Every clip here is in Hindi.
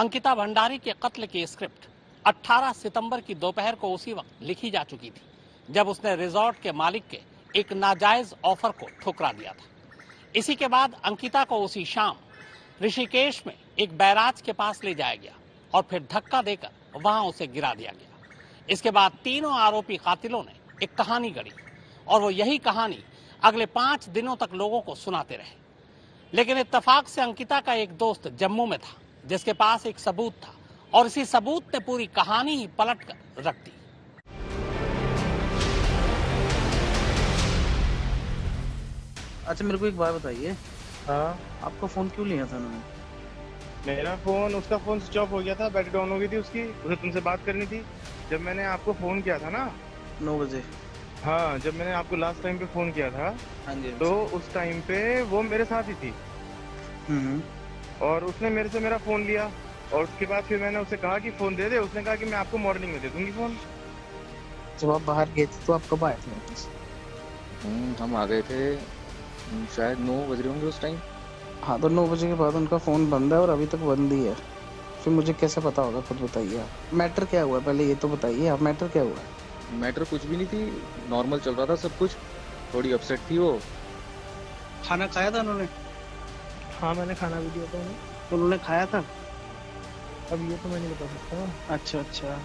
अंकिता भंडारी के कत्ल की स्क्रिप्ट 18 सितंबर की दोपहर को उसी वक्त लिखी जा चुकी थी जब उसने रिजॉर्ट के मालिक के एक नाजायज ऑफर को ठुकरा दिया था। इसी के बाद अंकिता को उसी शाम ऋषिकेश में एक बैराज के पास ले जाया गया और फिर धक्का देकर वहां उसे गिरा दिया गया। इसके बाद तीनों आरोपी कातिलों ने एक कहानी गढ़ी और वो यही कहानी अगले 5 दिनों तक लोगों को सुनाते रहे। लेकिन इत्तेफाक से अंकिता का एक दोस्त जम्मू में था जिसके पास एक सबूत था और इसी सबूत ने पूरी कहानी ही पलट कर रख दी। अच्छा, मेरे को एक बात बताइए। हाँ, आपका फोन क्यों लिया था उन्होंने? मेरा फोन, उसका फोन स्विच ऑफ हो गया था, बैटरी डाउन हो गई थी उसकी। उसे तुमसे बात करनी थी जब मैंने आपको फोन किया था ना। 9 बजे। हाँ, जब मैंने आपको लास्ट टाइम पे फोन किया था हाँ जी। तो उस टाइम पे वो मेरे साथ ही थी और उसने मेरे से मेरा फोन लिया और उसके बाद फिर मैंने उसे कहा कि फोन दे दे। उसने कहा कि मैं आपको मॉर्निंग में दे दूंगी फोन। जब आप बाहर गए थे तो आप कब आए थे वापस? हम आ गए थे शायद 9 बज रहे होंगे उस टाइम। हाँ, तो 9 बजे के बाद उनका फोन बंद है और अभी तक बंद ही है। फिर मुझे कैसे पता होगा, खुद बताइए आप। मैटर क्या हुआ पहले ये तो बताइए आप, मैटर क्या हुआ? मैटर कुछ भी नहीं थी, नॉर्मल चल रहा था सब कुछ। थोड़ी अपसेट थी वो। खाना खाया था उन्होंने? हाँ, मैंने खाना भी दिया था उन्हें। उन्होंने खाया था? अब ये तो मैं नहीं बता सकता। अच्छा।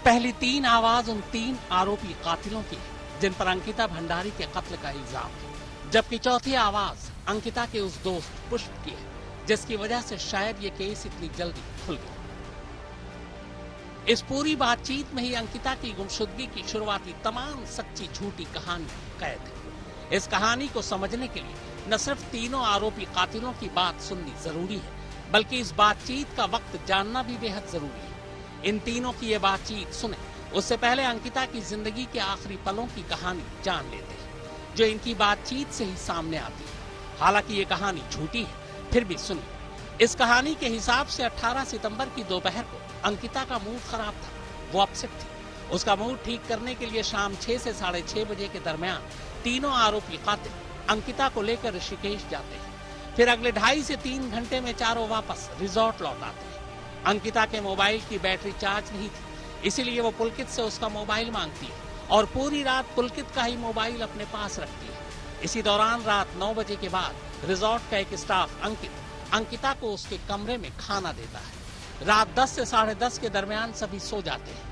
पहली 3 आवाज उन 3 आरोपी कातिलों की है जिन पर अंकिता भंडारी के कत्ल का इल्जाम है, जबकि चौथी आवाज अंकिता के उस दोस्त पुष्प की है जिसकी वजह से शायद ये केस इतनी जल्दी खुल गया। इस पूरी बातचीत में ही अंकिता की गुमशुदगी की शुरुआती तमाम सच्ची झूठी कहानी कैद है। इस कहानी को समझने के लिए न सिर्फ तीनों आरोपी कातिलों की बात सुननी जरूरी है बल्कि इस बातचीत का वक्त जानना भी बेहद जरूरी है। इन तीनों की ये बातचीत सुने उससे पहले अंकिता की जिंदगी के आखिरी पलों की कहानी जान लेते हैं जो इनकी बातचीत से ही सामने आती है। हालांकि ये कहानी झूठी है, फिर भी सुनिए। इस कहानी के हिसाब से 18 सितंबर की दोपहर को अंकिता का मूड खराब था, वो अपसेट थी। उसका मूड ठीक करने के लिए शाम 6 से 6:30 बजे के दरमियान तीनों आरोपी कातिल अंकिता को लेकर ऋषिकेश जाते हैं। फिर अगले 2.5 से 3 घंटे में चारों वापस रिजॉर्ट लौट आते हैं। अंकिता के मोबाइल की बैटरी चार्ज नहीं थी, इसीलिए वो पुलकित से उसका मोबाइल मांगती है और पूरी रात पुलकित का ही मोबाइल अपने पास रखती है। इसी दौरान रात 9 बजे के बाद रिजॉर्ट का एक स्टाफ अंकिता को उसके कमरे में खाना देता है। रात 10 से 10:30 के दरमियान सभी सो जाते हैं।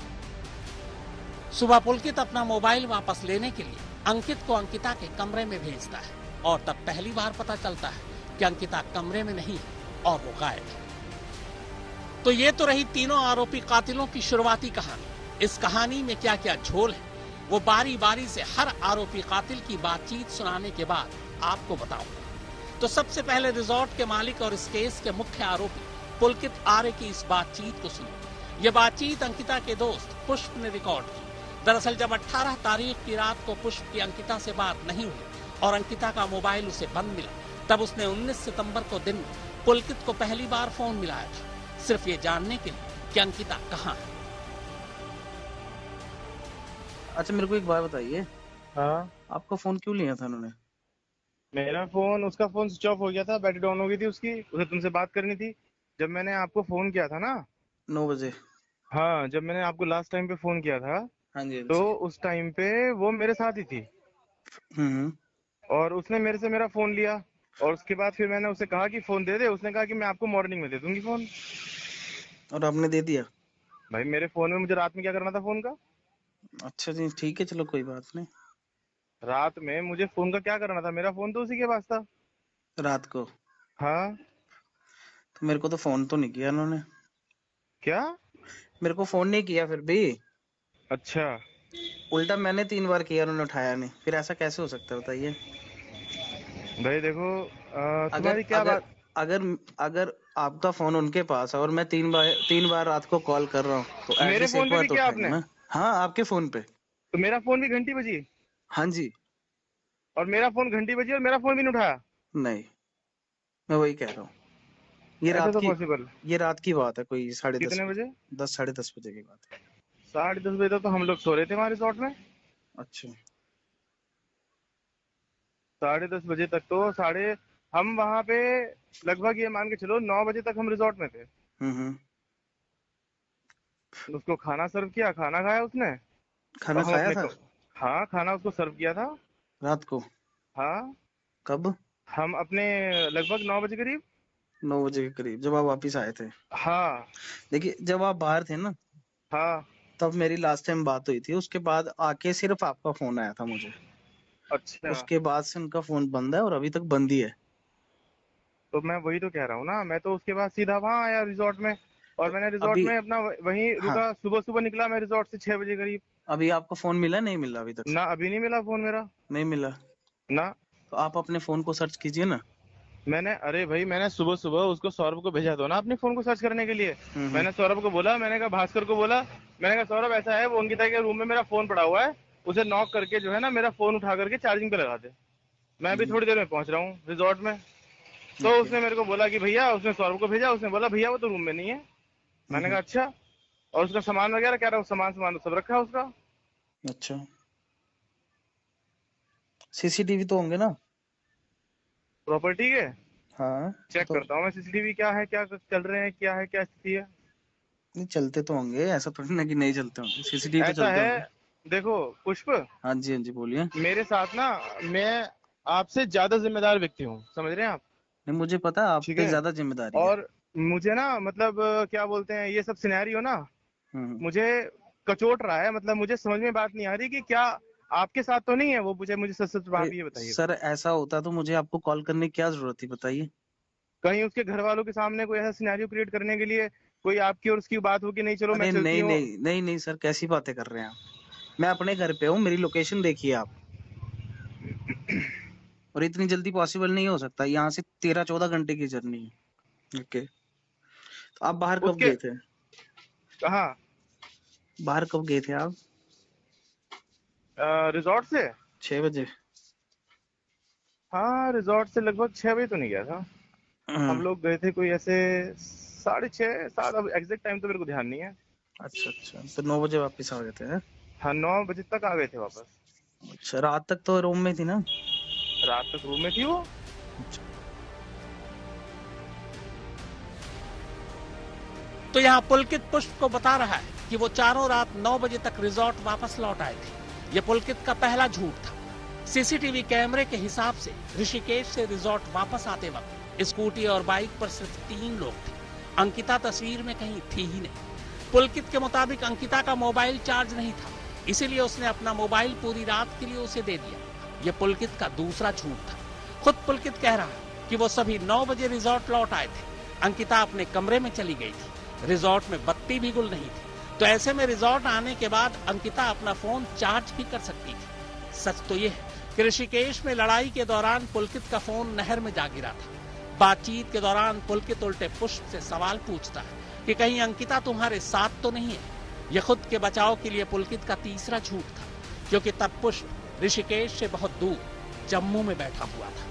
सुबह पुलकित अपना मोबाइल वापस लेने के लिए अंकित को अंकिता के कमरे में भेजता है और तब पहली बार पता चलता है कि अंकिता कमरे में नहीं है और वो गायब है। तो ये तो रही तीनों आरोपी कातिलों की शुरुआती कहानी। इस कहानी में क्या क्या झोल है वो बारी बारी से हर आरोपी कातिल की बातचीत सुनाने के बाद आपको बताऊंगा। तो सबसे पहले रिजॉर्ट के मालिक और इस केस के मुख्य आरोपी पुलकित आर्य की इस बातचीत को सुनो। यह बातचीत अंकिता के दोस्त पुष्प ने रिकॉर्ड की। दरअसल जब 18 तारीख की रात को पुष्प की अंकिता से बात नहीं हुई और अंकिता का मोबाइल उसे बंद मिला, तब उसने 19 सितंबर को दिन में पुलकित को पहली बार फोन मिलाया था, सिर्फ ये जानने के लिए कि अंकिता कहाँ है। अच्छा, मेरे को एक बात बताइए। हाँ, आपका फोन क्यों लिया था उन्होंने? मेरा फोन, उसका फोन स्विच ऑफ हो गया था, बैटरी डाउन हो गई थी उसकी। उसे तुमसे बात करनी थी जब मैंने आपको फोन किया था ना। 9 बजे। हाँ, जब मैंने आपको लास्ट टाइम पे फोन किया था हाँ जी। तो उस टाइम पे वो मेरे साथ ही थी और उसने मेरे से मेरा फोन लिया और उसके बाद फिर मैंने उसे कहा कि फोन दे दे। उसने कहा कि मैं आपको मॉर्निंग में दे दूंगी फोन। और आपने दे दिया? भाई, मेरे फोन में मुझे रात में क्या करना था फोन का? अच्छा जी, ठीक है, चलो कोई बात नहीं। रात में मुझे फोन का क्या करना था? मेरा फोन तो उसी के पास था। रात को? हाँ। तो मेरे को तो फोन तो नहीं किया उन्होंने। क्या? मेरे को फोन नहीं किया फिर भी। अच्छा, उल्टा मैंने 3 बार किया, उन्होंने उठाया नहीं। फिर ऐसा कैसे हो सकता है बताइए? भाई देखो, अगर तुम्हारी क्या अगर बात? अगर अगर आपका फोन उनके पास है और मैं 3 बार रात को कॉल कर रहा हूँ तो मेरे एटलीस्ट फोन एक पे बार भी तो किया उठाएंगे आपने? ना। हाँ, आपके फोन पे। तो मेरा फोन भी घंटी बजी हाँ जी। और मेरा फोन घंटी बजी और मेरा फोन भी नहीं उठाया? नहीं, मैं वही कह रहा हूँ। ये ऐसा रात तो की पॉसिबल? ये रात की बात है, कोई 10:30 कितने बजे। बजे? 10 10:30 बजे की बात है। 10:30 बजे तक तो हम लोग सो रहे थे हमारे रिजॉर्ट में। अच्छा। 10:30 बजे तक तो हम वहां पे लगभग ये मान के चलो 9 बजे तक हम रिजॉर्ट में थे। उसको खाना सर्व किया, खाना खाया उसने। खाना तो हम खाया अपने था हाँ, खाना उसको सर्व किया था। रात को? हाँ, कब? हम अपने लगभग 9 बजे करीब। 9 बजे के करीब जब आप वापिस आए थे? हाँ देखिए जब आप बाहर थे ना, हाँ। तब मेरी लास्ट टाइम बात हुई थी। उसके बाद आके सिर्फ आपका फोन आया था मुझे। अच्छा, उसके बाद से उनका फोन बंद है और अभी तक बंद ही है। तो मैं वही तो कह रहा हूँ ना, मैं तो उसके बाद सीधा वहां आया रिजॉर्ट में। और तो मैंने रिजॉर्ट अभी, में अपना वहीं हाँ, रुका। सुबह सुबह निकला मैं रिजॉर्ट से 6 बजे करीब। अभी आपका फोन मिला नहीं मिला अभी तक? ना, अभी नहीं मिला फोन मेरा। नहीं मिला? ना। तो आप अपने फोन को सर्च कीजिए ना। मैंने, अरे भाई, मैंने सुबह सुबह उसको सौरभ को भेजा था ना अपने फोन को सर्च करने के लिए। हम्म। मैंने सौरभ को बोला, मैंने कहा भास्कर को बोला, मैंने कहा सौरभ ऐसा है, वो अंकिता के रूम में मेरा फोन पड़ा हुआ है, उसे नॉक करके जो है ना मेरा फोन उठा करके चार्जिंग पे लगा दे। मैं अभी थोड़ी देर में पहुंच रहा हूँ रिजॉर्ट में। तो ओके। उसने मेरे को बोला कि भैया, उसने सौरभ को भेजा, उसने बोला भैया वो तो रूम में नहीं है। मैंने कहा अच्छा। और उसका सामान वगैरह कह रहा है, सामान सामान तो सब रखा है उसका। अच्छा, सीसीटीवी तो होंगे ना? प्रॉपर्टी के हाँ चेक तो करता हूँ मैं, सीसीटीवी क्या है, क्या चल रहे हैं, क्या है, क्या स्थिति है। नहीं, चलते तो होंगे, ऐसा थोड़ी ना कि नहीं चलते होंगे, सीसीटीवी तो ऐसा चलते है, होंगे। देखो पुष्प, हाँ जी, हाँ जी, बोलिए। मेरे साथ ना, मैं आपसे ज्यादा जिम्मेदार व्यक्ति हूँ, समझ रहे हैं आप? नहीं, मुझे पता है आप ठीक पे है। ज्यादा जिम्मेदारी है। और मुझे ना, मतलब क्या बोलते हैं, ये सब सिनेरियो ना हम्म। मुझे कचोट रहा है। मतलब मुझे समझ में बात नहीं आ रही कि क्या आपके साथ तो नहीं है वो। मुझे मुझे सच सच अरे बात ये बताइए सर, भाई। ऐसा होता तो मुझे आपको कॉल करने की क्या जरूरत थी, बताइए। कहीं उसके घर वालों के सामने कोई ऐसा सिनेरियो क्रिएट करने के लिए कोई आपकी और उसकी बात हो कि नहीं चलो मैं अरे चलती नहीं हूँ। नहीं नहीं नहीं सर, कैसी बातें कर रहे हैं आप? मैं अपने घर पे हूँ, मेरी लोकेशन देखिए आप। और इतनी जल्दी पॉसिबल नहीं हो सकता, यहाँ से 13-14 घंटे की जर्नी है। ओके। तो आप बाहर कब उसके गए थे? कहा, बाहर कब गए थे आप? रिजॉर्ट से। 6 बजे? हाँ, रिजॉर्ट से लगभग 6 बजे तो नहीं गया था। हम लोग गए थे कोई ऐसे 6:30 7। अब एग्जैक्ट टाइम तो मेरे को ध्यान नहीं है। अच्छा अच्छा, तो 9 बजे वापस आ गए थे, हैं? हाँ, 9 बजे तक आ गए थे वापस। अच्छा, रात तक तो रूम में थी ना? रात तक रूम में थी वो। अच्छा। तो यहाँ पुलकित पुष्प को बता रहा है कि वो चारों रात 9 बजे तक रिजॉर्ट वापस लौट आए थे। ये पुलकित का पहला झूठ था। सीसीटीवी कैमरे के हिसाब से ऋषिकेश से रिजॉर्ट वापस आते वक्त स्कूटी और बाइक पर सिर्फ 3 लोग थे। अंकिता तस्वीर में कहीं थी ही नहीं। पुलकित के मुताबिक अंकिता का मोबाइल चार्ज नहीं था, इसीलिए उसने अपना मोबाइल पूरी रात के लिए उसे दे दिया। यह पुलकित का दूसरा झूठ था। खुद पुलकित कह रहा है कि वो सभी 9 बजे रिजॉर्ट लौट आए थे। अंकिता अपने कमरे में चली गई थी। रिजॉर्ट में बत्ती भी गुल नहीं थी, तो ऐसे में रिजॉर्ट आने के बाद अंकिता अपना फोन चार्ज भी कर सकती थी। सच तो यह है कि ऋषिकेश में लड़ाई के दौरान पुलकित का फोन नहर में जा गिरा था। बातचीत के दौरान पुलकित उल्टे पुष्प से सवाल पूछता है कि कहीं अंकिता तुम्हारे साथ तो नहीं है। यह खुद के बचाव के लिए पुलकित का तीसरा झूठ था, क्योंकि तब पुष्प ऋषिकेश से बहुत दूर जम्मू में बैठा हुआ था।